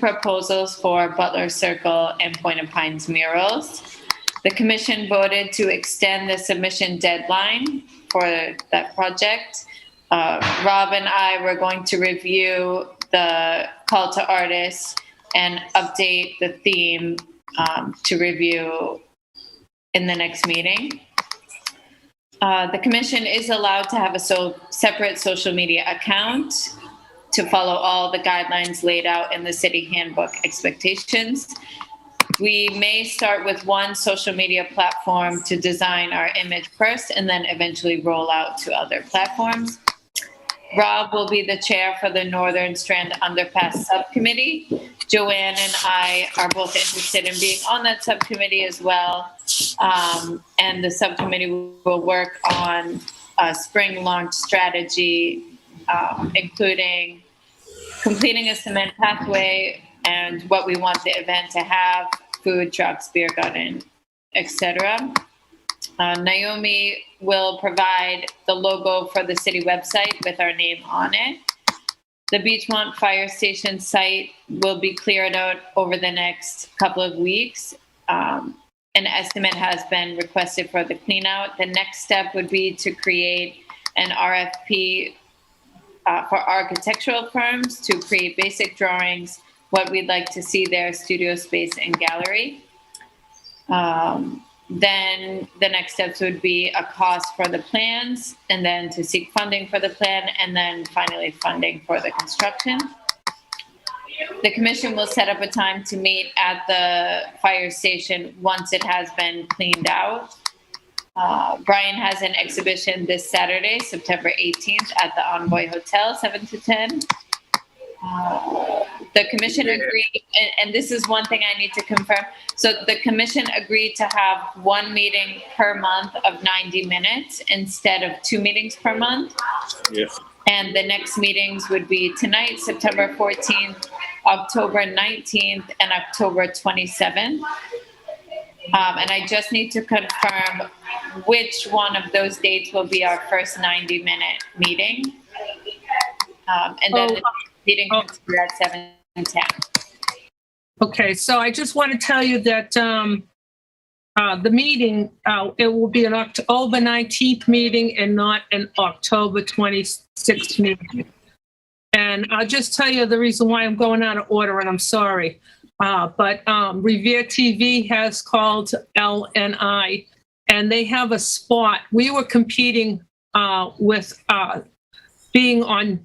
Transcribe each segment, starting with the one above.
proposals for Butler Circle and Point of Pines murals. The commission voted to extend the submission deadline for that project. Rob and I were going to review the call to artists and update the theme to review in the next meeting. The commission is allowed to have a separate social media account to follow all the guidelines laid out in the city handbook expectations. We may start with one social media platform to design our image first and then eventually roll out to other platforms. Rob will be the chair for the Northern Strand Underpass Subcommittee. Joanne and I are both interested in being on that subcommittee as well. And the subcommittee will work on a spring launch strategy, including completing a cement pathway and what we want the event to have, food trucks, beer garden, etc. Naomi will provide the logo for the city website with our name on it. The Beachmont Fire Station site will be cleared out over the next couple of weeks. An estimate has been requested for the clean out. The next step would be to create an RFP for architectural firms to create basic drawings, what we'd like to see there, studio space and gallery. Then the next steps would be a cost for the plans, and then to seek funding for the plan, and then finally funding for the construction. The commission will set up a time to meet at the fire station once it has been cleaned out. Brian has an exhibition this Saturday, September 18th at the Envoy Hotel, 7 to 10. The commission agreed, and this is one thing I need to confirm. So the commission agreed to have one meeting per month of 90 minutes instead of 2 meetings per month. Yes. And the next meetings would be tonight, September 14th, October 19th, and October 27th. And I just need to confirm which one of those dates will be our first 90-minute meeting. And then the meeting comes at 7:10. Okay, so I just want to tell you that the meeting, it will be an October 19th meeting and not an October 26th meeting. And I'll just tell you the reason why I'm going out of order, and I'm sorry. But Revere TV has called LNI, and they have a spot. We were competing with being on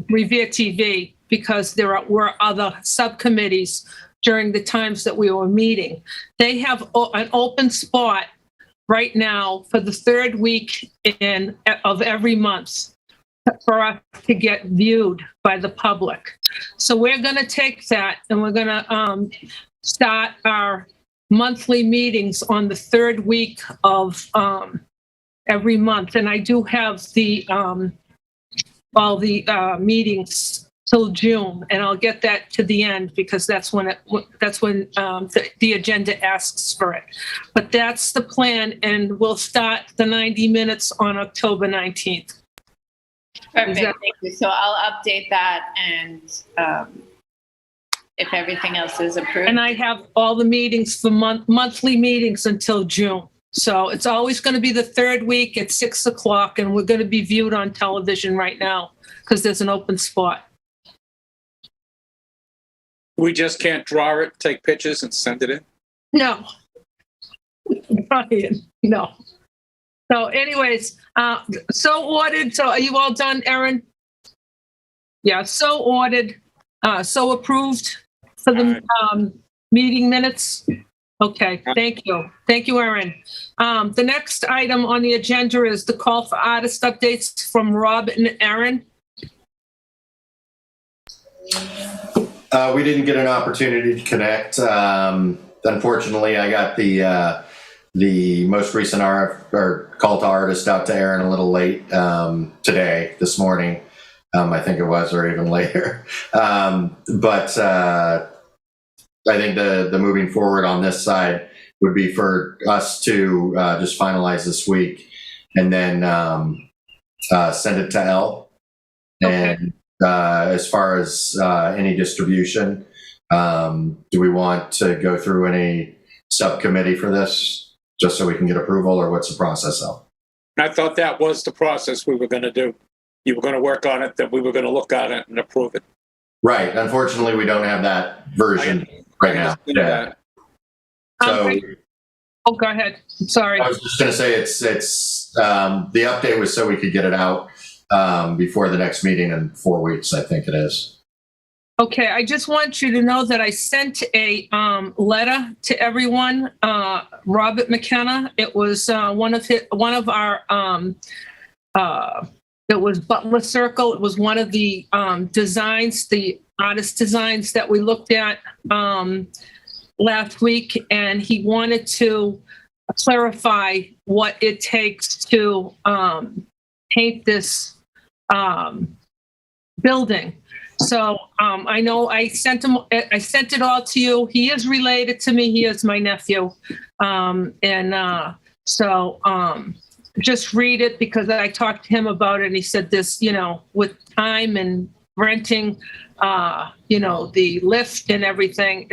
Revere TV because there were other subcommittees during the times that we were meeting. They have an open spot right now for the third week of every month for us to get viewed by the public. So we're going to take that and we're going to start our monthly meetings on the third week of every month. And I do have all the meetings till June, and I'll get that to the end because that's when the agenda asks for it. But that's the plan, and we'll start the 90 minutes on October 19th. Perfect, thank you. So I'll update that, and if everything else is approved. And I have all the meetings for monthly meetings until June. So it's always going to be the third week at 6 o'clock, and we're going to be viewed on television right now because there's an open spot. We just can't draw it, take pictures, and send it in? No. Brian, no. So anyways, so ordered. So are you all done, Erin? Yeah, so ordered, so approved for the meeting minutes. Okay, thank you. Thank you, Erin. The next item on the agenda is the call for artist updates from Rob and Erin. We didn't get an opportunity to connect. Unfortunately, I got the most recent call to artist out to Erin a little late this morning. I think it was, or even later. But I think the moving forward on this side would be for us to just finalize this week and then send it to Elle. Okay. And as far as any distribution, Do we want to go through any subcommittee for this just so we can get approval, or what's the process of? I thought that was the process we were going to do. You were going to work on it, then we were going to look at it and approve it. Right. Unfortunately, we don't have that version right now. Yeah. So Oh, go ahead. I'm sorry. I was just going to say it's the update was so we could get it out before the next meeting in 4 weeks, I think it is. Okay, I just want you to know that I sent a letter to everyone. Robert McKenna. It was one of our. It was Butler Circle. It was one of the designs, the artist designs that we looked at last week, and he wanted to clarify what it takes to paint this building. So I know I sent it all to you. He is related to me. He is my nephew. Just read it, because I talked to him about it, and he said this, with time and renting, the lift and everything,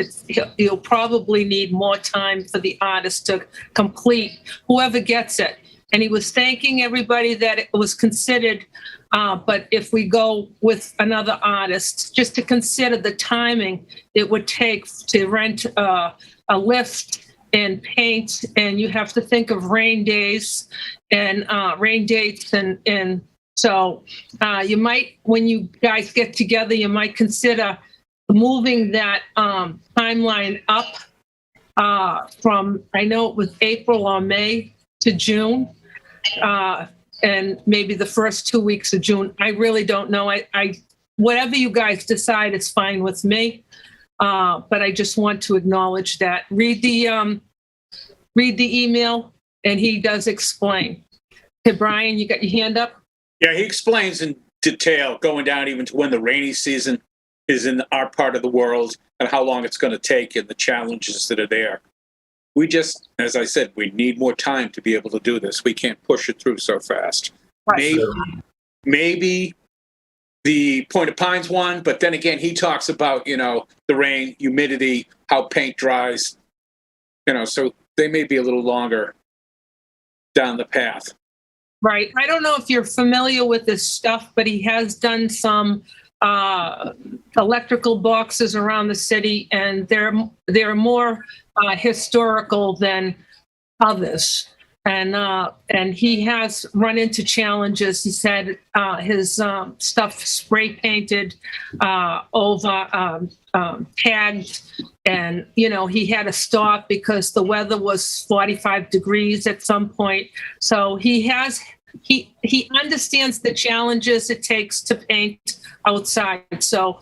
you'll probably need more time for the artist to complete, whoever gets it. And he was thanking everybody that it was considered, but if we go with another artist, just to consider the timing it would take to rent a lift and paint, and you have to think of rain days and rain dates, and so you might, when you guys get together, you might consider moving that timeline up from, I know it was April or May to June, and maybe the first 2 weeks of June. I really don't know. I whatever you guys decide is fine with me. But I just want to acknowledge that. Read the email, and he does explain. Okay, Brian, you got your hand up? Yeah, he explains in detail, going down even to when the rainy season is in our part of the world and how long it's going to take and the challenges that are there. We just, as I said, we need more time to be able to do this. We can't push it through so fast. Right. Maybe the Point of Pines one, but then again, he talks about, the rain, humidity, how paint dries, so they may be a little longer down the path. Right. I don't know if you're familiar with this stuff, but he has done some electrical boxes around the city, and they're more historical than others. And he has run into challenges. He said his stuff spray painted over, tagged, and he had to stop because the weather was 45 degrees at some point. So he understands the challenges it takes to paint outside. So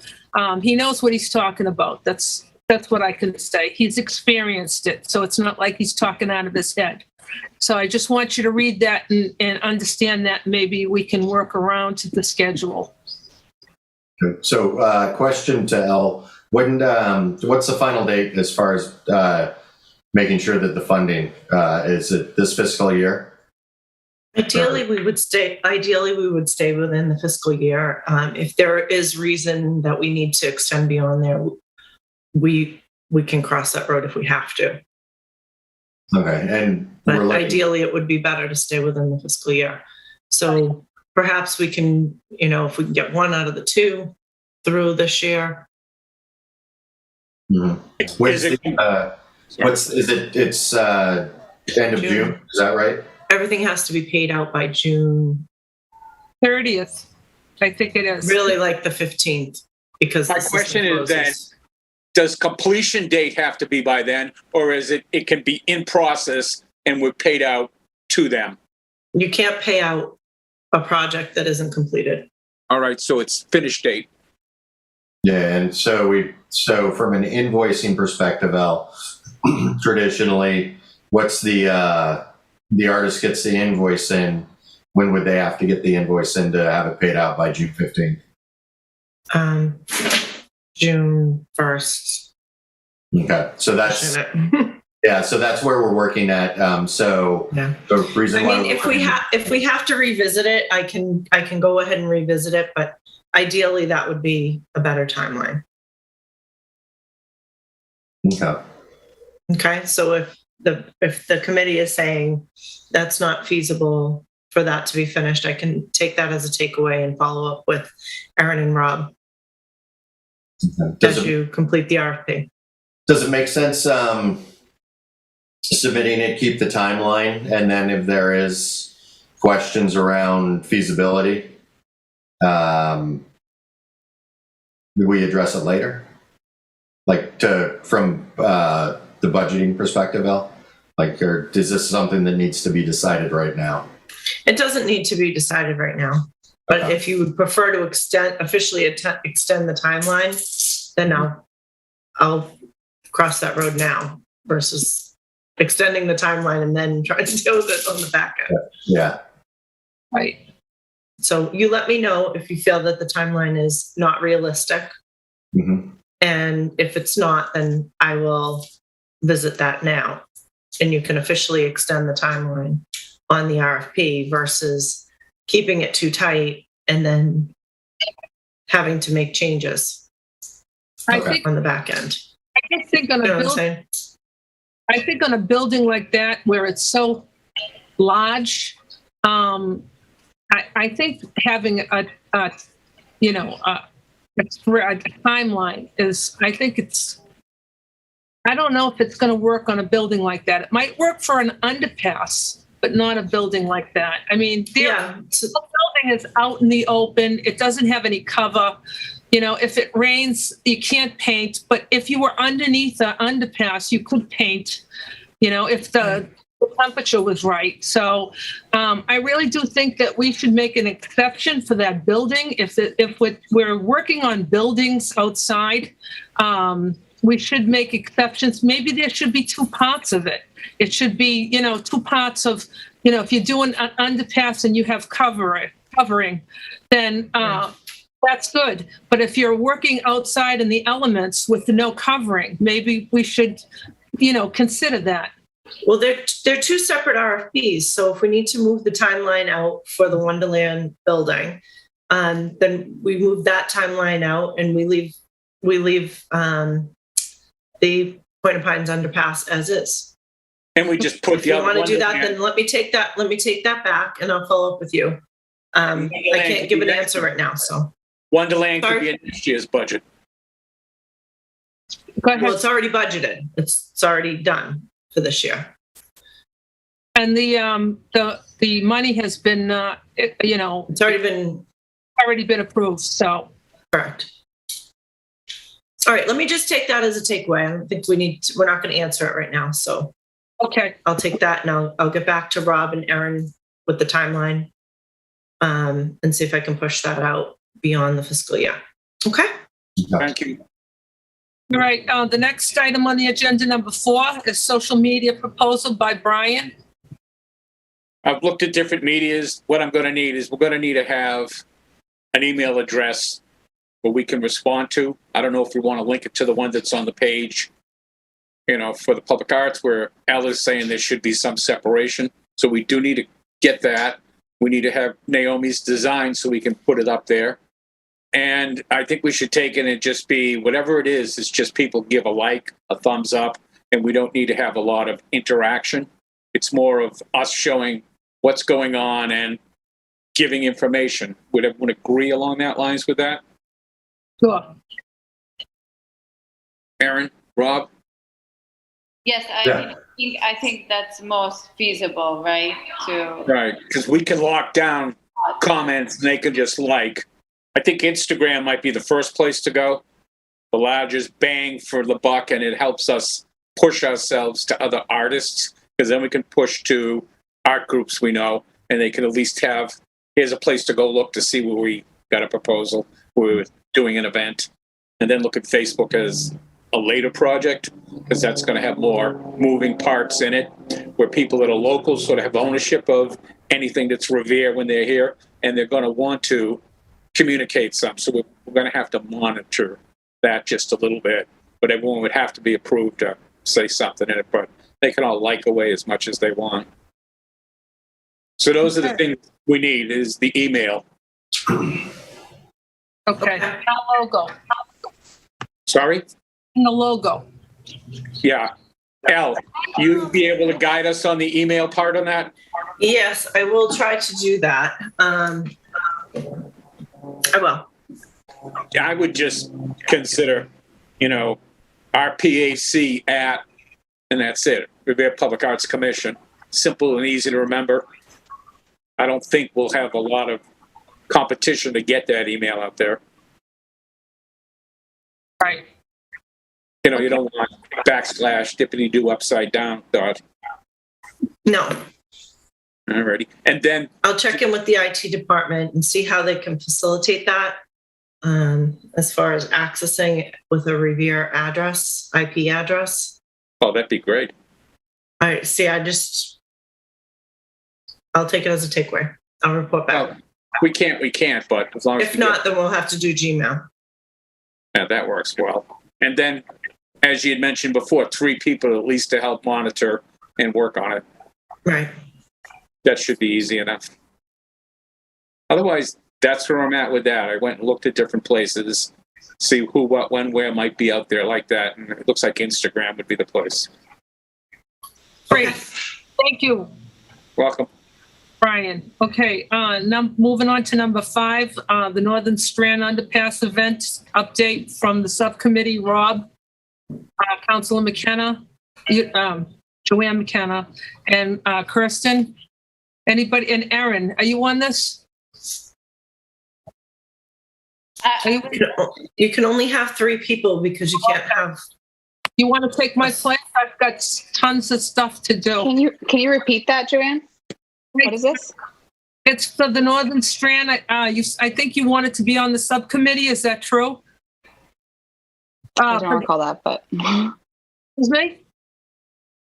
he knows what he's talking about. That's what I can say. He's experienced it, so it's not like he's talking out of his head. So I just want you to read that and understand that maybe we can work around to the schedule. So question to Elle, what's the final date as far as making sure that the funding, is it this fiscal year? Ideally, we would stay within the fiscal year. If there is reason that we need to extend beyond there, we can cross that road if we have to. Okay, but ideally, it would be better to stay within the fiscal year. So perhaps we can, if we can get one out of the two through this year. Mm-hmm. It's end of June. Is that right? Everything has to be paid out by June 30th. I think it is. Really, like the 15th, because my question is then, does completion date have to be by then, or is it can be in process and we're paid out to them? You can't pay out a project that isn't completed. All right, so it's finished date. Yeah, and so from an invoicing perspective, Elle, traditionally, what's the artist gets the invoice in, when would they have to get the invoice in to have it paid out by June 15th? June 1st. Okay, so that's yeah, so that's where we're working at. The reason why if we have to revisit it, I can go ahead and revisit it, but ideally that would be a better timeline. Okay. Okay, so if the committee is saying that's not feasible for that to be finished, I can take that as a takeaway and follow up with Aaron and Rob Does as it, you complete the RFP. does it make sense submitting it, keep the timeline, and then if there is questions around feasibility, we address it later? Like from the budgeting perspective, El? Like, or is this something that needs to be decided right now? It doesn't need to be decided right now, but Okay. if you would prefer to officially extend the timeline, then I'll cross that road now versus extending the timeline and then trying to deal with it on the back end. Yeah. Right. So you let me know if you feel that the timeline is not realistic. Mm-hmm. And if it's not, then I will visit that now. And you can officially extend the timeline on the RFP versus keeping it too tight and then having to make changes I think on the back end. I just think on You know a what I'm building, saying? I think on a building like that where it's so large, I think having a timeline is, I think it's, I don't know if it's going to work on a building like that. It might work for an underpass, but not a building like that. I mean, the building is out in the open. It doesn't have any cover. You know, if it rains, you can't paint. But if you were underneath the underpass, you could paint, you know, if the temperature was right. So I really do think that we should make an exception for that building. If we're working on buildings outside, we should make exceptions. Maybe there should be two parts of it. It should be, you know, two parts of, you know, if you're doing an underpass and you have covering, then that's good. But if you're working outside in the elements with no covering, maybe we should, you know, consider that. Well, they're two separate RFPs. So if we need to move the timeline out for the Wonderland building, then we move that timeline out and we leave the Point of Pines underpass as is. And we just put If the you other want to one do in that, there. then let me take that back and I'll follow up with you. I can't give an answer right now. So Wonderland could Sorry? be in next year's budget. Go ahead. well, it's already budgeted. It's already done for this year. And the money has been, you know, It's already been approved. So correct. All right, let me just take that as a takeaway. I don't think we're not going to answer it right now. So okay. I'll take that and I'll get back to Rob and Aaron with the timeline and see if I can push that out beyond the fiscal year. Okay. Thank you. All right. The next item on the agenda, number 4, is social media proposal by Brian. I've looked at different medias. What I'm going to need is we're going to need to have an email address where we can respond to. I don't know if we want to link it to the one that's on the page, you know, for the public arts, where Al is saying there should be some separation. So we do need to get that. We need to have Naomi's design so we can put it up there. And I think we should take it and just be whatever it is. It's just people give a like, a thumbs up, and we don't need to have a lot of interaction. It's more of us showing what's going on and giving information. Would everyone agree along that lines with that? Sure. Aaron, Rob? Yes, I think that's most feasible, right? Right, because we can lock down comments and they can just like. I think Instagram might be the first place to go. The largest bang for the buck, and it helps us push ourselves to other artists, because then we can push to art groups we know, and they can at least have, here's a place to go look to see where we got a proposal, where we're doing an event. And then look at Facebook as a later project, because that's going to have more moving parts in it, where people that are local sort of have ownership of anything that's Revere when they're here, and they're going to want to communicate some. So we're going to have to monitor that just a little bit, but everyone would have to be approved to say something in it, but they can all like away as much as they want. So those are the things we need, is the email. Okay. And a logo. Sorry? And the logo. Yeah. Al, you be able to guide us on the email part on that? Yes, I will try to do that. I will. Yeah, I would just consider, RPAC at, and that's it, Revere Public Arts Commission. Simple and easy to remember. I don't think we'll have a lot of competition to get that email out there. Right. You don't want / dippity-doo upside down dot. No, Alrighty. And then I'll check in with the IT department and see how they can facilitate that. As far as accessing with a Revere address, IP address. oh, that'd be great. I'll take it as a takeaway. I'll report back. Well, we can't, but as long as If not, then we'll have to do Gmail. yeah, that works well. And then, as you had mentioned before, 3 people at least to help monitor and work on it. Right. That should be easy enough. Otherwise, that's where I'm at with that. I went and looked at different places, see who, what, when, where might be out there like that. And it looks like Instagram would be the place. Great. Thank you, Welcome. Brian. Okay, moving on to number 5, the Northern Strand Underpass event update from the subcommittee. Rob, Councilor McKenna, Joanne McKenna, and Kirsten. Anybody? And Erin, are you on this? You can only have 3 people because you can't have. You want to take my place? I've got tons of stuff to do. Can you repeat that, Joanne? What is this? It's for the Northern Strand. I think you wanted to be on the subcommittee. Is that true? I don't recall that, but Excuse me?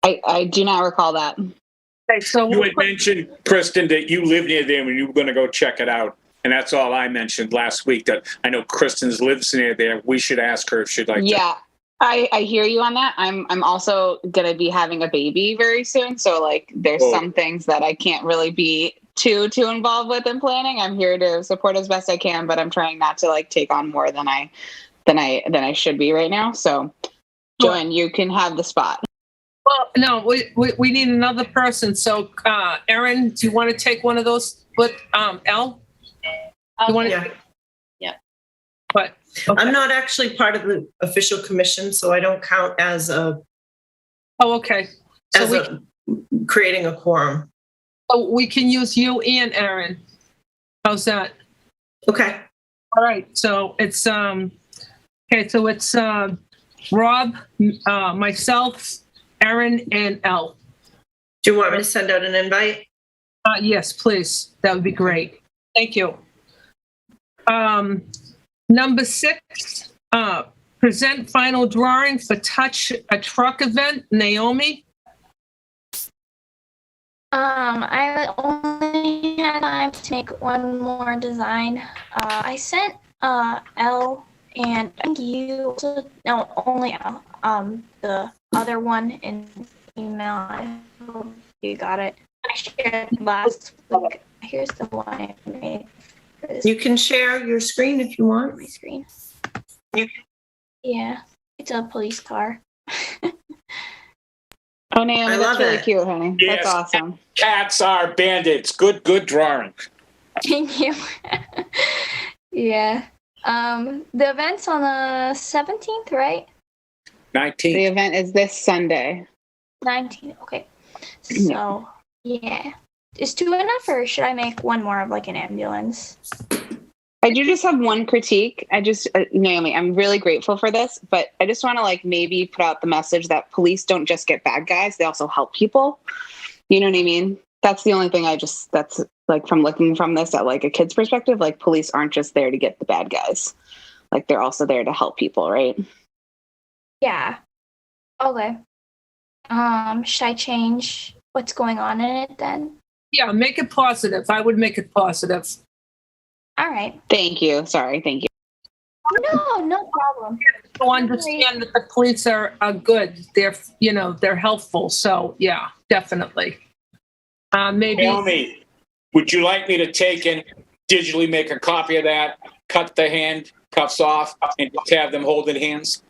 I do not recall that. Okay, so You had mentioned, Kristen, that you live near there and you were going to go check it out. And that's all I mentioned last week, that I know Kristen's lives near there. We should ask her if she'd like to. Yeah, I hear you on that. I'm also going to be having a baby very soon. So there's some things that I can't really be too involved with in planning. I'm here to support as best I can, but I'm trying not to take on more than I should be right now. So Joanne, you can have the spot. Well, no, we need another person. So Erin, do you want to take one of those? But Elle? You want to? Yeah. But okay. I'm not actually part of the official commission, so I don't count as okay. So creating a quorum. we can use you and Erin. How's that? Okay. All right. So it's okay. So it's Rob, myself, Erin, and Elle. Do you want me to send out an invite? Yes, please. That would be great. Thank you. Number 6, present final drawing for Touch a Truck event. Naomi? I only had time to make one more design. I sent Elle and I think you also, no, only Elle, the other one in email. I hope you got it. I shared last week. Here's the one I made. You can share your screen if you want. My screen. Yeah, it's a police car. Oh, Naomi, I that's love really it. cute, honey. Yes. That's awesome. Cats are bandits. Good drawing. Thank you. Yeah. The event's on the 17th, right? 19th. The event is this Sunday. 19th. Okay. So, yeah. Is 2 enough, or should I make one more of an ambulance? I do just have one critique. Naomi, I'm really grateful for this, but I just want to maybe put out the message that police don't just get bad guys. They also help people. You know what I mean? That's the only thing that's from looking from this at a kid's perspective, police aren't just there to get the bad guys. They're also there to help people, right? Yeah. Okay. Should I change what's going on in it then? Yeah, make it positive. I would make it positive. All right. Thank you. Sorry. Thank you. No problem. To understand that the police are good. They're helpful. So yeah, definitely. Maybe. Naomi, would you like me to take and digitally make a copy of that, cut the handcuffs off, and just have them hold in hands?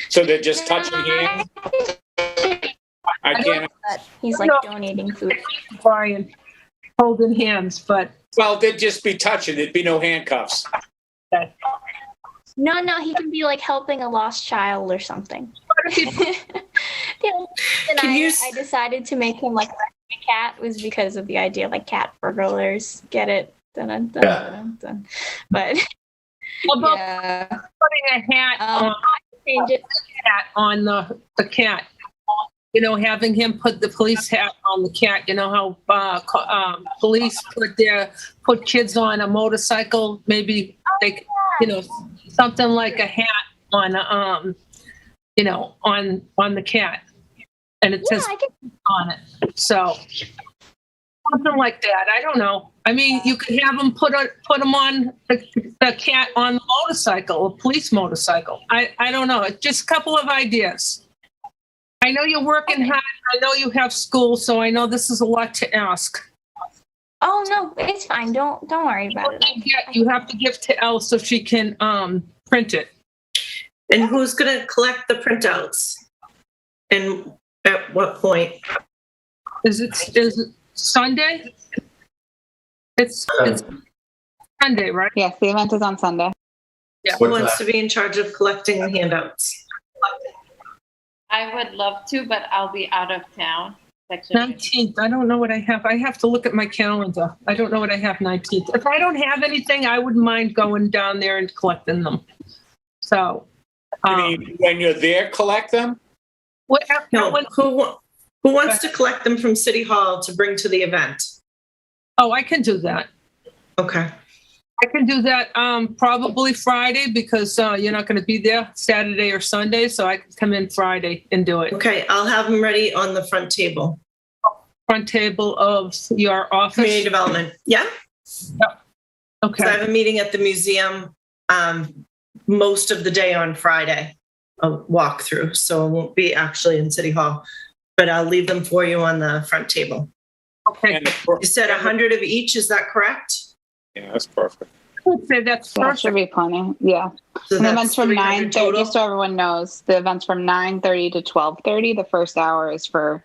So they're just touching hands? I can't. But he's like donating food. Brian, holding hands, but Well, they'd just be touching. There'd be no handcuffs. No, he can be like helping a lost child or something. I decided to make him like a cat was because of the idea of like cat burglars. Get it? Dun, dun, dun, dun, dun. But about yeah. putting a hat Change it. on the cat. You know, having him put the police hat on the cat. You know how police put kids on a motorcycle. Maybe they, you know, something like a hat on you know, on the cat, and it says on it. So something like that. I don't know. I mean, you could have them put them on the cat on the motorcycle, a police motorcycle. I don't know. It's just a couple of ideas. I know you're working hard. I know you have school, so I know this is a lot to ask. Oh no, it's fine. Don't worry about it. You have to give to Elle so she can print it. And who's going to collect the printouts? And at what point? Is it Sunday? It's Sunday, right? Yes, the event is on Sunday. Yeah. Who wants to be in charge of collecting the handouts? I would love to, but I'll be out of town. Section 19th. I don't know what I have. I have to look at my calendar. I don't know what I have 19th. If I don't have anything, I wouldn't mind going down there and collecting them. So, I mean, when you're there, collect them? Who wants to collect them from City Hall to bring to the event? Oh, I can do that. Okay. I can do that probably Friday because you're not going to be there Saturday or Sunday, so I can come in Friday and do it. Okay, I'll have them ready on the front table. Front table of your office? Community development. Yeah. Yep. Okay. So I have a meeting at the museum most of the day on Friday, a walkthrough, so it won't be actually in City Hall, but I'll leave them for you on the front table. Okay. You said 100 of each, is that correct? Yeah, that's perfect. I would say that's That perfect. should be plenty. Yeah. So And the that's event's from 300 9:30, total? just so everyone knows. The event's from 9:30 to 12:30. The first hour is for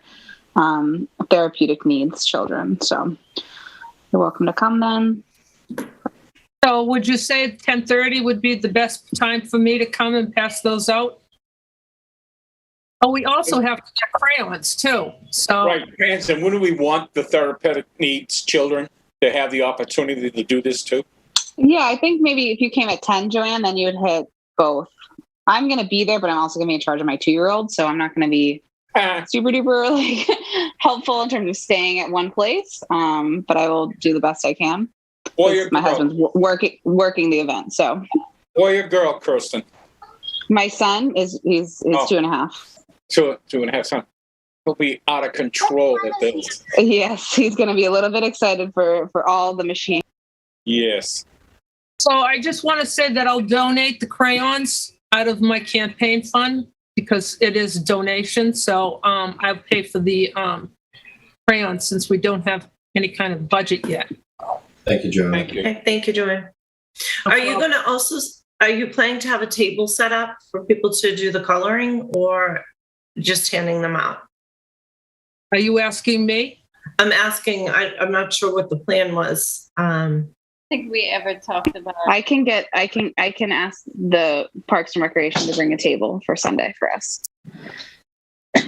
therapeutic needs children. So you're welcome to come then. So would you say 10:30 would be the best time for me to come and pass those out? Oh, we also have to get crayons too. So Right, and wouldn't we want the therapeutic needs children to have the opportunity to do this too? Yeah, I think maybe if you came at 10, Joanne, then you would hit both. I'm going to be there, but I'm also going to be in charge of my 2-year-old. So I'm not going to be super duper like helpful in terms of staying at one place. But I will do the best I can. Boy or My girl? husband's working the event. So Boy or girl, Kirsten? my son is 2.5. 2.5 son. He'll be out of control at this. Yes, he's going to be a little bit excited for all the machines. Yes. So I just want to say that I'll donate the crayons out of my campaign fund because it is a donation. So I'll pay for the crayons since we don't have any kind of budget yet. Thank you, Joanne. Thank you. Okay, thank you, Joanne. Are you planning to have a table set up for people to do the coloring or just handing them out? Are you asking me? I'm asking, I'm not sure what the plan was. I think we ever talked about. I can ask the Parks and Recreation to bring a table for Sunday for us. I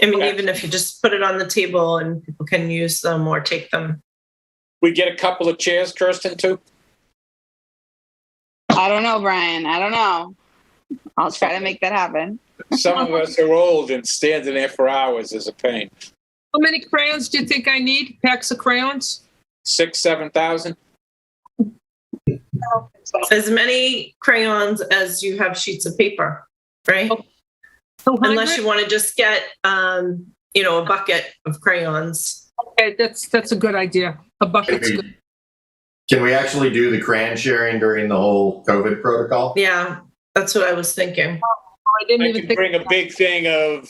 mean, Okay. even if you just put it on the table and people can use them or take them. We get a couple of chairs, Kirsten, too? I don't know, Brian. I don't know. I'll try to make that happen. Some of us are old and standing there for hours is a pain. How many crayons do you think I need? Packs of crayons? 6,000, 7,000? As many crayons as you have sheets of paper, right? 200? Unless you want to just get, a bucket of crayons. Okay, that's a good idea. A bucket's good. Can we actually do the crayon sharing during the whole COVID protocol? Yeah, that's what I was thinking. I didn't I even can think. bring a big thing of,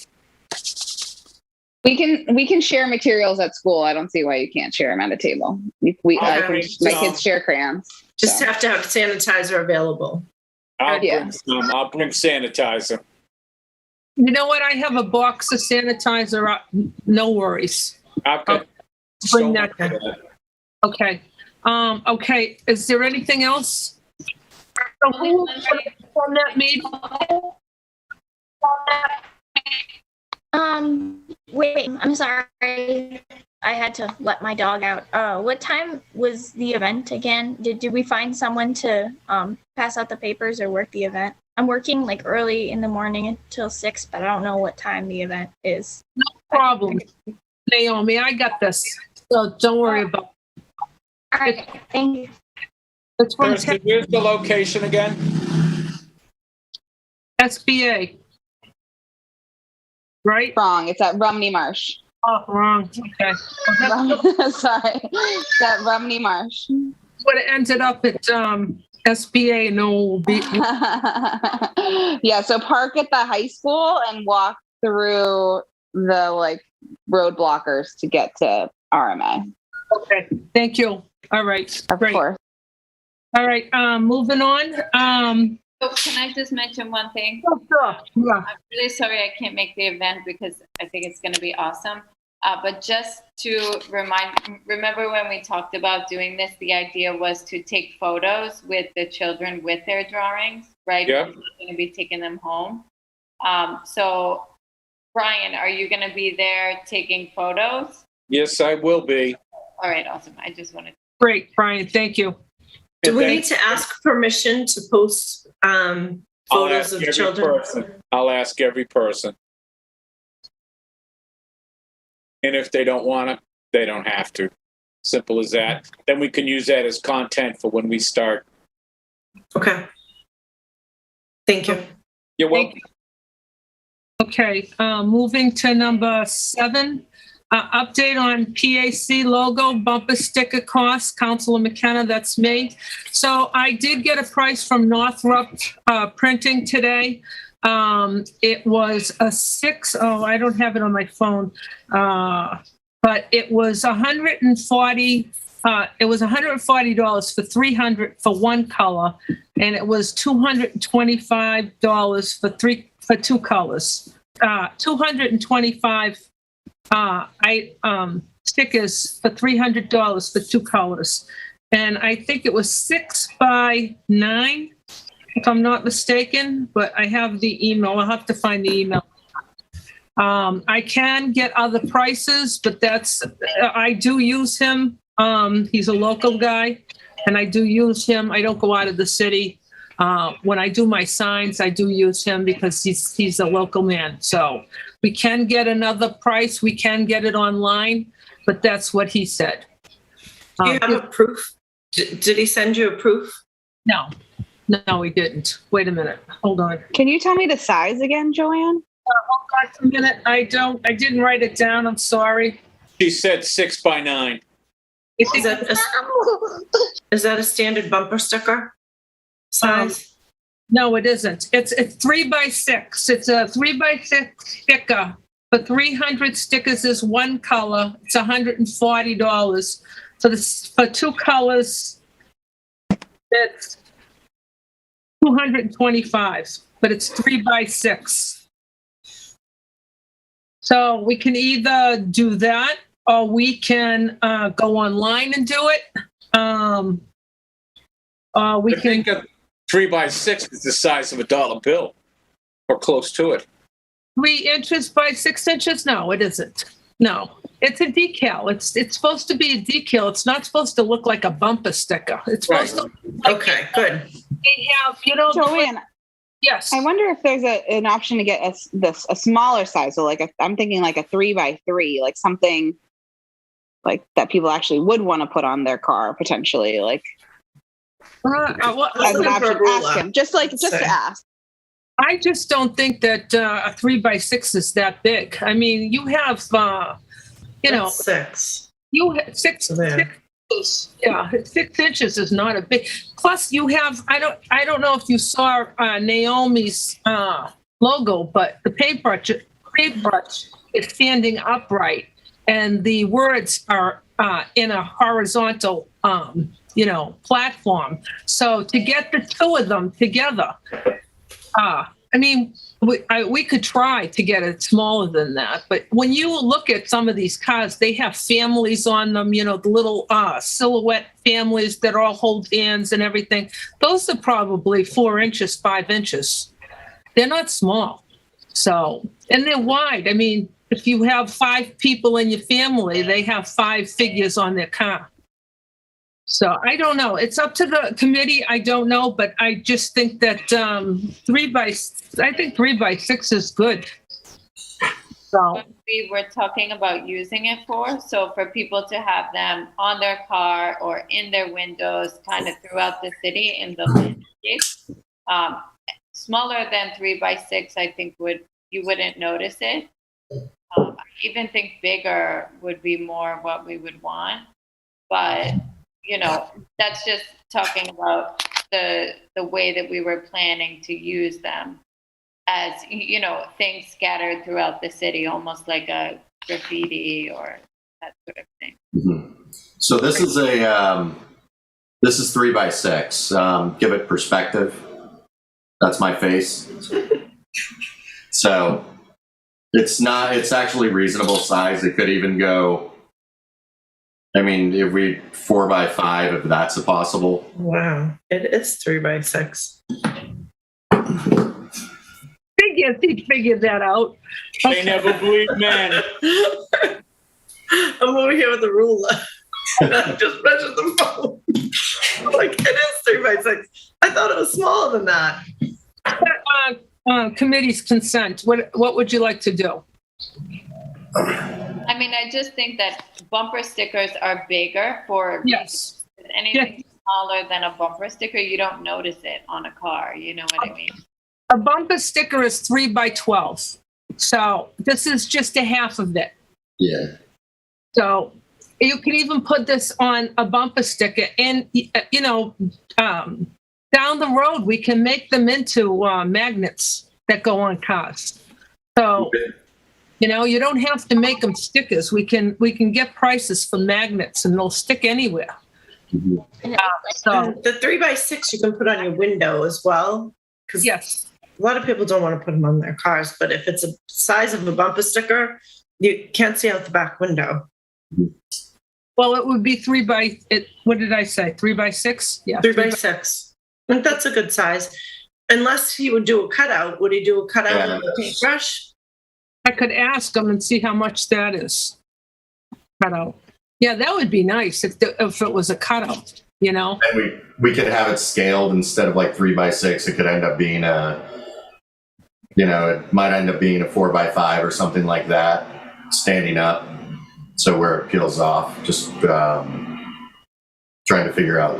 We can share materials at school. I don't see why you can't share them at a table. My kids share crayons. Just so. have to have sanitizer available. I'll Yeah. bring sanitizer. You know what? I have a box of sanitizer. No worries. Okay. Bring So that. much for that. Okay. Okay. Is there anything else? So who on that meeting? Wait, I'm sorry. I had to let my dog out. What time was the event again? Did we find someone to pass out the papers or work the event? I'm working like early in the morning until 6, but I don't know what time the event is. No problem. Naomi, I got this. So don't worry about it. All right, thank you. It's from Kirsten, where's the location again? SBA. Right? Wrong. It's at Rumney Marsh. Oh, wrong. Okay. Sorry. It's at Rumney Marsh. Would have ended up at SBA and no be. Yeah, so park at the high school and walk through the like road blockers to get to RMA. Okay. Thank you. All right. Of Great. course. All right. Moving on. So can I just mention one thing? Sure. Yeah. I'm really sorry I can't make the event because I think it's going to be awesome. But just to remember when we talked about doing this, the idea was to take photos with the children with their drawings, right? Yep. We're going to be taking them home. So, Brian, are you going to be there taking photos? Yes, I will be. All right, awesome. I just wanted. Great, Brian. Thank you. Do And we then need to ask permission to post I'll photos ask of every children? person. I'll ask every person. And if they don't want to, they don't have to. Simple as that. Then we can use that as content for when we start. Okay. Thank you. You're welcome. Okay. Moving to number 7. Update on PAC logo bumper sticker costs. Councilor McKenna, that's me. So I did get a price from Northrop Printing today. It was a I don't have it on my phone, but it was $140. It was $140 for 300 for one color, and it was $225 for two colors. 225 stickers for $300 for two colors, and I think it was 6 by 9. If I'm not mistaken, but I have the email. I'll have to find the email. I can get other prices, but I do use him. He's a local guy, and I do use him. I don't go out of the city. When I do my signs, I do use him because he's a local man. So we can get another price. We can get it online, but that's what he said. Do you have a proof? Did he send you a proof? No, he didn't. Wait a minute. Hold on. Can you tell me the size again, Joanne? Hold on a minute. I didn't write it down. I'm sorry. She said 6 by 9. Is that a standard bumper sticker size? No, it isn't. It's 3 by 6. It's a 3 by 6 sticker. For 300 stickers is one color. It's $140. For two colors, it's $225, but it's 3 by 6. So we can either do that or we can go online and do it. I think a 3 by 6 is the size of a dollar bill or close to it. 3 inches by 6 inches? No, it isn't. No, it's a decal. It's supposed to be a decal. It's not supposed to look like a bumper sticker. It's supposed to. Okay, good. They have, Joanne, yes. I wonder if there's an option to get a smaller size. So I'm thinking like a 3 by 3, like something like that people actually would want to put on their car potentially, like as an option. Ask him, just to ask. I just don't think that a 3 by 6 is that big. I mean, you have, 6. You have 6 inches. Yeah, 6 inches is not a big. Plus, you have. I don't know if you saw Naomi's logo, but the paintbrush is standing upright, and the words are in a horizontal, platform. So to get the two of them together. I mean, we could try to get it smaller than that, but when you look at some of these cars, they have families on them, the little silhouette families that all hold hands and everything. Those are probably 4 inches, 5 inches. They're not small. So, and they're wide. I mean, if you have 5 people in your family, they have 5 figures on their car. So I don't know. It's up to the committee. I don't know, but I just think that 3 by 6 is good. So What we were talking about using it for, so for people to have them on their car or in their windows, kind of throughout the city in the landscape. Smaller than 3 by 6, I think you wouldn't notice it. I even think bigger would be more what we would want, but that's just talking about the way that we were planning to use them as, things scattered throughout the city, almost like a graffiti or that sort of thing. Mm-hmm. So this is this is 3 by 6. Give it perspective. That's my face. So it's actually reasonable size. It could even go, I mean, if we 4 by 5, if that's possible. Wow, it is 3 by 6. he figured that out. They never believe men. I'm over here with the ruler. I just measured the phone. I'm like, it is 3 by 6. I thought it was smaller than that. Committee's consent. What would you like to do? I mean, I just think that bumper stickers are bigger for Yes. anything smaller than a bumper sticker. You don't notice it on a car. You know what I mean? A bumper sticker is 3 by 12. So this is just a half of it. Yeah. So you can even put this on a bumper sticker, and down the road we can make them into magnets that go on cars. So you don't have to make them stickers. We can get prices for magnets, and they'll stick anywhere. Mm-hmm. So The 3 by 6 you can put on your window as well. Because yes. a lot of people don't want to put them on their cars, but if it's a size of a bumper sticker, you can't see out the back window. Well, it would be 3 by. What did I say? 3 by 6? Yeah. 3 by 6. I think that's a good size. Unless he would do a cutout. Would he do a cutout with a paintbrush? I could ask him and see how much that is. Cutout. Yeah, that would be nice if it was a cutout. And we could have it scaled instead of like 3 by 6. It could end up being it might end up being a 4 by 5 or something like that, standing up. So where it peels off, just trying to figure out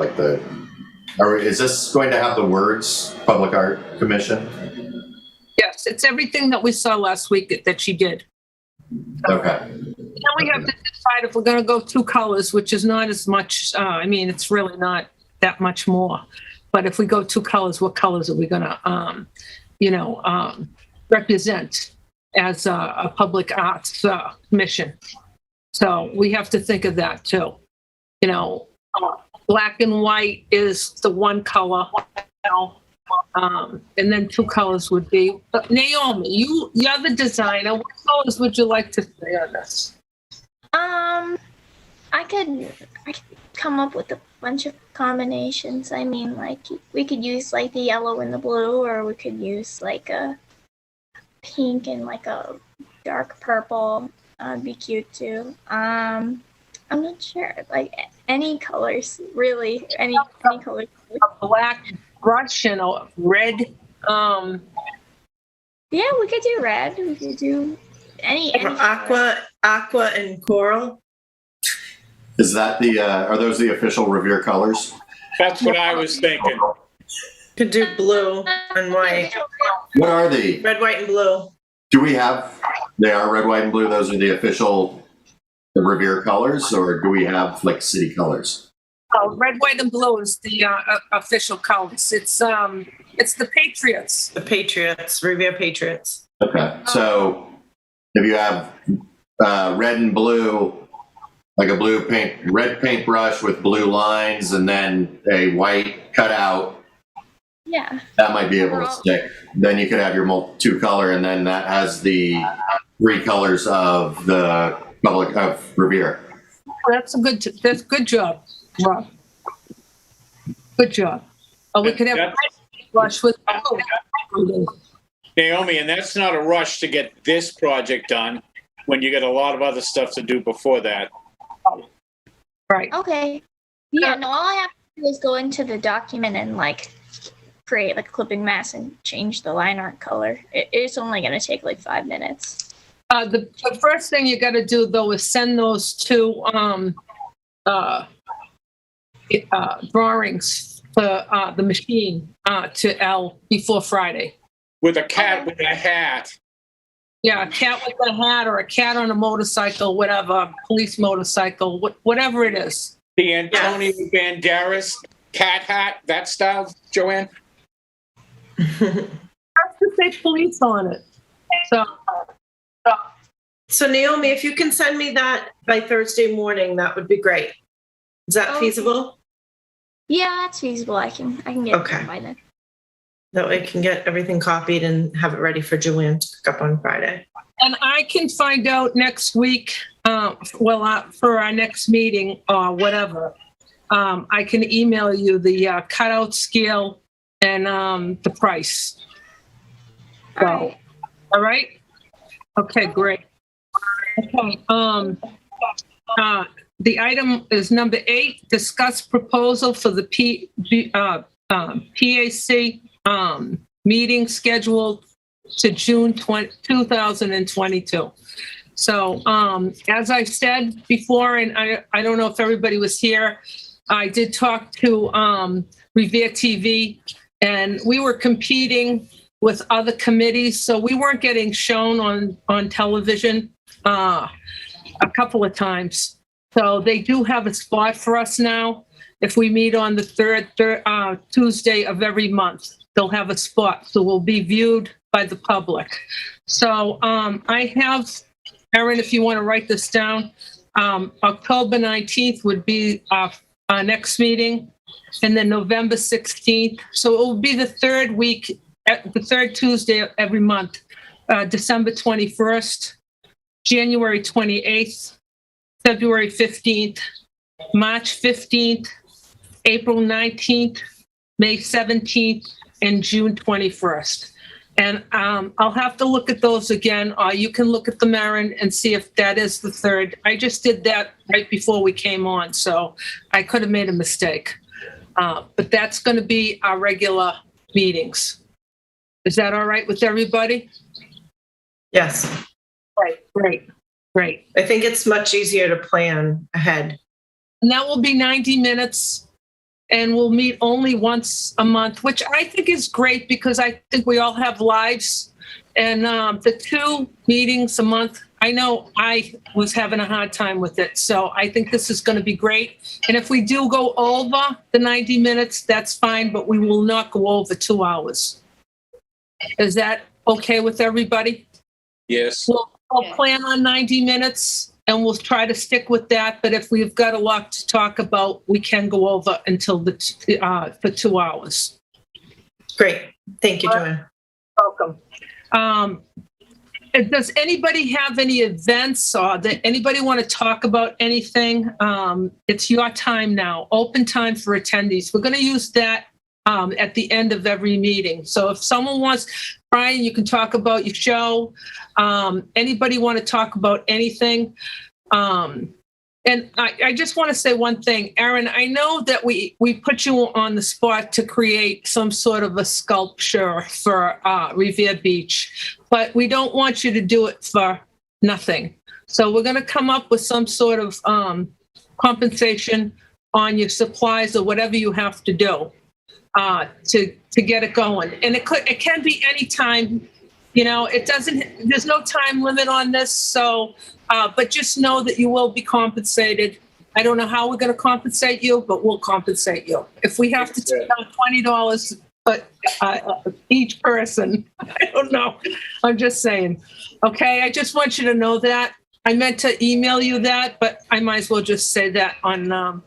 is this going to have the words Public Art Commission? Yes, it's everything that we saw last week that she did. Okay. Now we have to decide if we're going to go 2 colors, which is not as much. It's really not that much more. But if we go 2 colors, what colors are we going to, represent as a public arts commission? So we have to think of that too. Black and white is the one color, and then 2 colors would be. Naomi, you're the designer. What colors would you like to say on this? I could come up with a bunch of combinations. I mean, we could use the yellow and the blue, or we could use a pink and a dark purple. Be cute too. I'm not sure. Any colors, really. Any colors. A black brush and a red. Yeah, we could do red. We could do any aqua and coral. Is that are those the official Revere colors? That's what I was thinking. Could do blue and white. What are they? Red, white, and blue. Do we have, they are red, white, and blue. Those are the official Revere colors, or do we have city colors? Oh, red, white, and blue is the official colors. It's the Patriots. The Patriots, Revere Patriots. Okay, so if you have red and blue, like a red paintbrush with blue lines, and then a white cutout Yeah. That might be able to stick. Then you could have your two color, and then that has the 3 colors of the public of Revere. That's good job, Rob. Good job. Oh, we could have a rush with. Naomi, and that's not a rush to get this project done when you got a lot of other stuff to do before that. Right. Okay. Yeah, no, all I have to do is go into the document and like create like a clipping mask and change the line art color. It's only going to take like 5 minutes. The first thing you got to do though is send those 2 drawings for the machine to L before Friday. With a cat with a hat. Yeah, a cat with a hat or a cat on a motorcycle, whatever, police motorcycle, whatever it is. The Antonio Banderas cat hat, that style, Joanne? Has to say police on it. So Naomi, if you can send me that by Thursday morning, that would be great. Is that feasible? Yeah, that's feasible. I can get it done by then. That way I can get everything copied and have it ready for Julian to pick up on Friday. And I can find out next week, for our next meeting or whatever, I can email you the cutout scale and the price. So, all right? Okay, great. Okay. The item is number 8, discuss proposal for the PAC meeting scheduled to June 2022. So as I said before, and I don't know if everybody was here, I did talk to Revere TV, and we were competing with other committees, so we weren't getting shown on television a couple of times. So they do have a spot for us now. If we meet on the third Tuesday of every month, they'll have a spot. So we'll be viewed by the public. So I have, Erin, if you want to write this down, October 19th would be our next meeting, and then November 16th. So it will be the third Tuesday of every month, December 21st, January 28th, February 15th, March 15th, April 19th, May 17th, and June 21st. And I'll have to look at those again, or you can look at the Marin and see if that is the third. I just did that right before we came on, so I could have made a mistake. But that's going to be our regular meetings. Is that all right with everybody? Yes. Great. I think it's much easier to plan ahead. And that will be 90 minutes. And we'll meet only once a month, which I think is great because I think we all have lives. And the 2 meetings a month, I know I was having a hard time with it. So I think this is going to be great. And if we do go over the 90 minutes, that's fine, but we will not go over 2 hours. Is that okay with everybody? Yes. We'll plan on 90 minutes. And we'll try to stick with that. But if we've got a lot to talk about, we can go over until for 2 hours. Great. Thank you, Joanne. Welcome. Does anybody have any events or anybody want to talk about anything? It's your time now. Open time for attendees. We're going to use that at the end of every meeting. So if someone wants, Brian, you can talk about your show. Anybody want to talk about anything? And I just want to say one thing, Erin, I know that we put you on the spot to create some sort of a sculpture for Revere Beach, but we don't want you to do it for nothing. So we're going to come up with some sort of compensation on your supplies or whatever you have to do to get it going. And it can be any time, there's no time limit on this. So, but just know that you will be compensated. I don't know how we're going to compensate you, but we'll compensate you. If we have to take out $20 but each person, I don't know. I'm just saying. Okay, I just want you to know that. I meant to email you that, but I might as well just say that on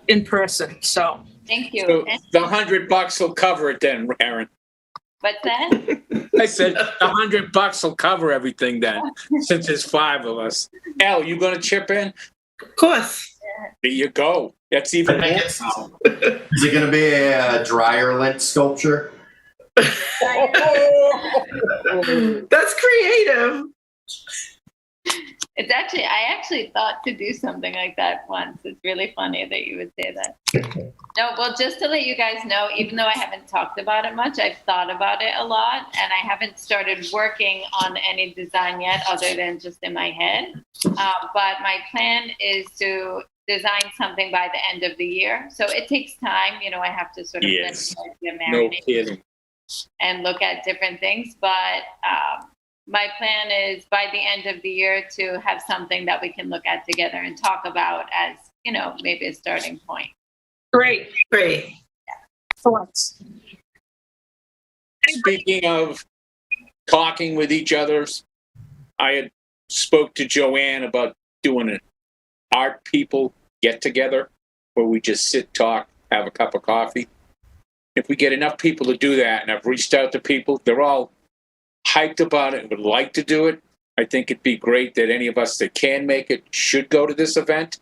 in person. So, Thank you. So And the $100 will cover it then, Aaron. what's that? I said the $100 will cover everything then, since there's 5 of us. Al, you going to chip in? Of course. There you go. That's even I think more. it's- Is it going to be a dryer lint sculpture? That's creative. It's actually, I actually thought to do something like that once. It's really funny that you would say that. No, well, just to let you guys know, even though I haven't talked about it much, I've thought about it a lot, and I haven't started working on any design yet other than just in my head. But my plan is to design something by the end of the year. So it takes time. You know, I have to sort of Yes. let the idea No marinate kidding. and look at different things. But my plan is by the end of the year to have something that we can look at together and talk about as, you know, maybe a starting point. Great. Great. Thoughts? Speaking of talking with each other, I had spoke to Joanne about doing an art people get together where we just sit, talk, have a cup of coffee. If we get enough people to do that, and I've reached out to people, they're all hyped about it and would like to do it. I think it'd be great that any of us that can make it should go to this event.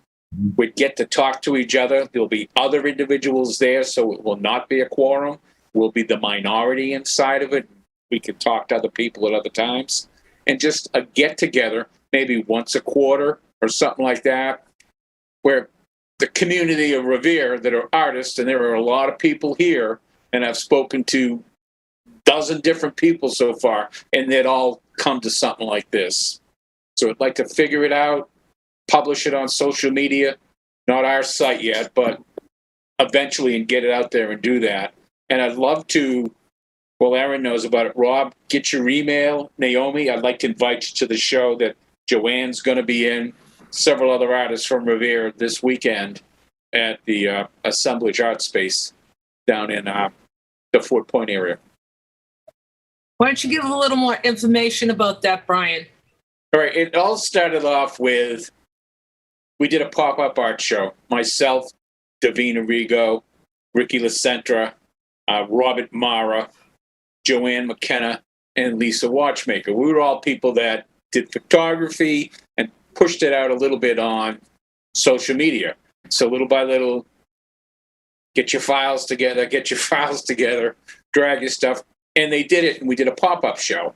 We'd get to talk to each other. There'll be other individuals there, so it will not be a quorum. We'll be the minority inside of it. We can talk to other people at other times. And just a get together, maybe once a quarter or something like that, where the community of Revere that are artists, and there are a lot of people here, and I've spoken to a dozen different people so far, and they'd all come to something like this. So I'd like to figure it out, publish it on social media, not our site yet, but eventually, and get it out there and do that. And I'd love to, well, Aaron knows about it. Rob, get your email. Naomi, I'd like to invite you to the show that Joanne's going to be in. Several other artists from Revere this weekend at the Assemblage Art Space down in the Fort Point area. Why don't you give a little more information about that, Brian? All right, it all started off with, we did a pop-up art show. Myself, Davina Rigo, Ricky LaCentra, Robert Mara, Joanne McKenna, and Lisa Watchmaker. We were all people that did photography and pushed it out a little bit on social media. So little by little, get your files together, drag your stuff. And they did it, and we did a pop-up show.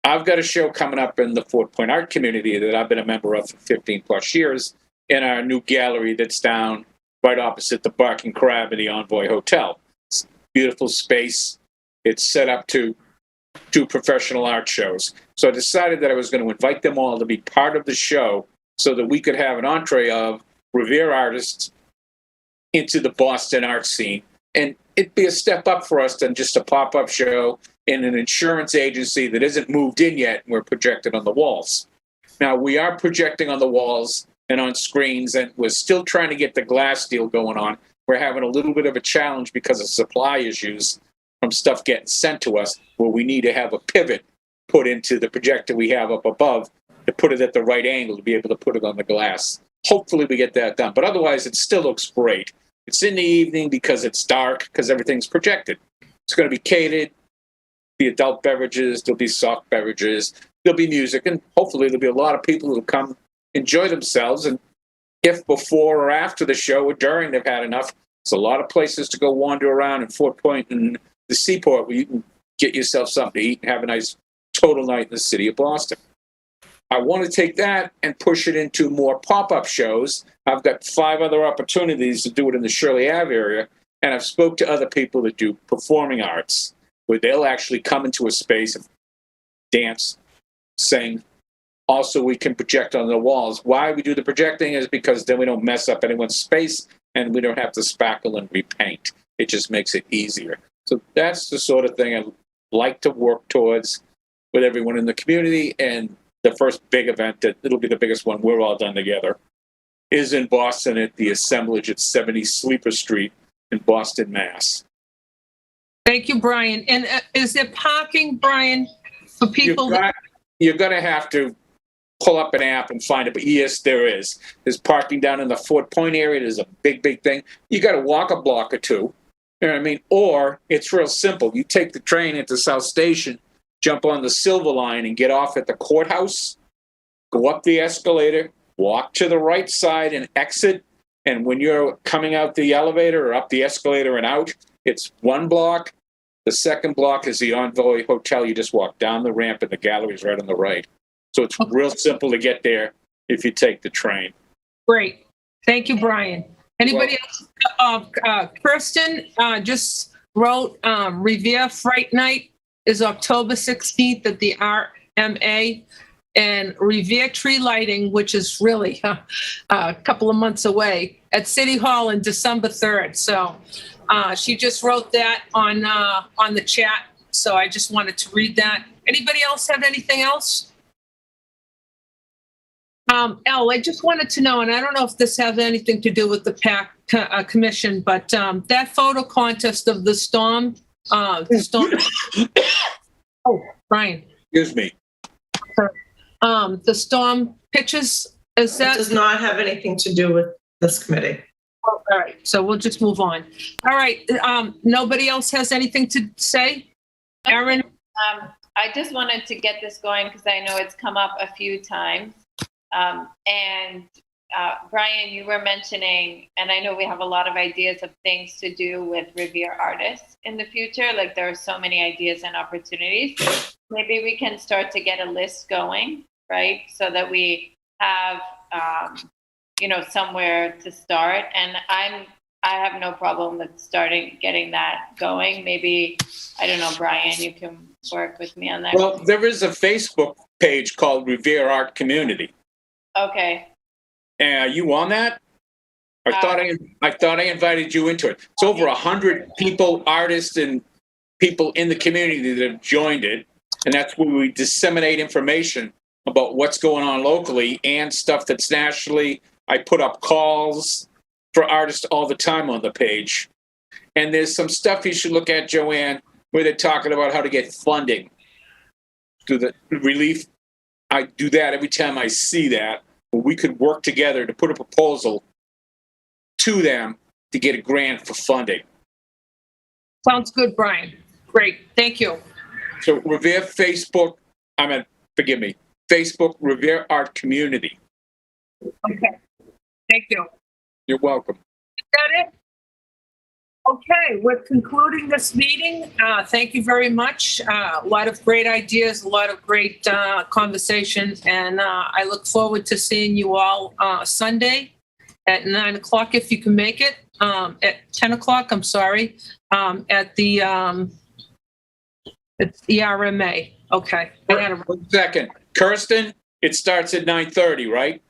I've got a show coming up in the Fort Point Art Community that I've been a member of for 15 plus years in our new gallery that's down right opposite the Barking Crab and the Envoy Hotel. It's a beautiful space. It's set up to do professional art shows. So I decided that I was going to invite them all to be part of the show so that we could have an entree of Revere artists into the Boston art scene. And it'd be a step up for us than just a pop-up show in an insurance agency that isn't moved in yet, and we're projected on the walls. Now, we are projecting on the walls and on screens, and we're still trying to get the glass deal going on. We're having a little bit of a challenge because of supply issues from stuff getting sent to us, where we need to have a pivot put into the projector we have up above to put it at the right angle to be able to put it on the glass. Hopefully we get that done, but otherwise it still looks great. It's in the evening because it's dark, because everything's projected. It's going to be catered, the adult beverages, there'll be soft beverages, there'll be music, and hopefully there'll be a lot of people who'll come enjoy themselves. And if before or after the show or during they've had enough, there's a lot of places to go wander around in Fort Point and the Seaport where you can get yourself something to eat and have a nice total night in the city of Boston. I want to take that and push it into more pop-up shows. I've got 5 other opportunities to do it in the Shirley Ave area, and I've spoke to other people that do performing arts, where they'll actually come into a space and dance, sing. Also, we can project on the walls. Why we do the projecting is because then we don't mess up anyone's space, and we don't have to spackle and repaint. It just makes it easier. So that's the sort of thing I'd like to work towards with everyone in the community. And the first big event, that it'll be the biggest one we're all done together, is in Boston at the Assemblage at 70 Sleeper Street in Boston, Mass. Thank you, Brian. And is there parking, Brian, for people? You're going to have to pull up an app and find it. But yes, there is. There's parking down in the Fort Point area. There's a big, big thing. You got to walk a block or two. You know what I mean? Or it's real simple. You take the train into South Station, jump on the Silver Line and get off at the courthouse, go up the escalator, walk to the right side and exit. And when you're coming out the elevator or up the escalator and out, it's one block. The second block is the Envoy Hotel. You just walk down the ramp and the gallery's right on the right. So it's real simple to get there if you take the train. Great. Thank you, Brian. Anybody else? Kirsten just wrote Revere Fright Night is October 16th at the RMA, and Revere Tree Lighting, which is really a couple of months away, at City Hall on December 3rd. So she just wrote that on the chat. So I just wanted to read that. Anybody else have anything else? Elle, I just wanted to know, and I don't know if this has anything to do with the PAC commission, but that photo contest of the storm. Oh, Brian. Excuse me. The storm pictures, is that? It does not have anything to do with this committee. Oh, all right, so we'll just move on. All right, nobody else has anything to say? Erin? I just wanted to get this going because I know it's come up a few times. Brian, you were mentioning, and I know we have a lot of ideas of things to do with Revere artists in the future. Like there are so many ideas and opportunities. Maybe we can start to get a list going, right? So that we have, somewhere to start. And I have no problem with getting that going. Maybe, I don't know, Brian, you can work with me on that. Well, there is a Facebook page called Revere Art Community. Okay. Are you on that? I thought I invited you into it. It's over 100 people, artists, and people in the community that have joined it, and that's where we disseminate information about what's going on locally and stuff that's nationally. I put up calls for artists all the time on the page, and there's some stuff you should look at, Joanne, where they're talking about how to get funding through the relief. I do that every time I see that. We could work together to put a proposal to them to get a grant for funding. Sounds good, Brian. Great, thank you. So Revere Facebook Revere Art Community. Okay, thank you. You're welcome. Is that it? Okay, we're concluding this meeting. Thank you very much. A lot of great ideas, a lot of great conversation, and I look forward to seeing you all Sunday at 9 o'clock if you can make it. At 10 o'clock, I'm sorry, at the RMA. Okay. 1 second. Kirsten, it starts at 9:30, right?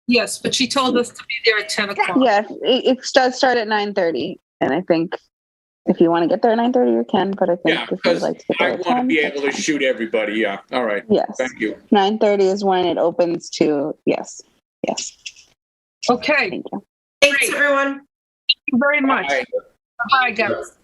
Yes, but she told us to be there at 10 o'clock. Yeah, it does start at 9:30, and I think if you want to get there at 9:30, you can. But I think if you'd like to get there I at want 10, to be able to shoot everybody. Yeah. All right. Yes. Thank you. 9:30 is when it opens to. Yes. Okay. Thank you. Thanks, everyone. Thank you very much. Bye. Bye, guys.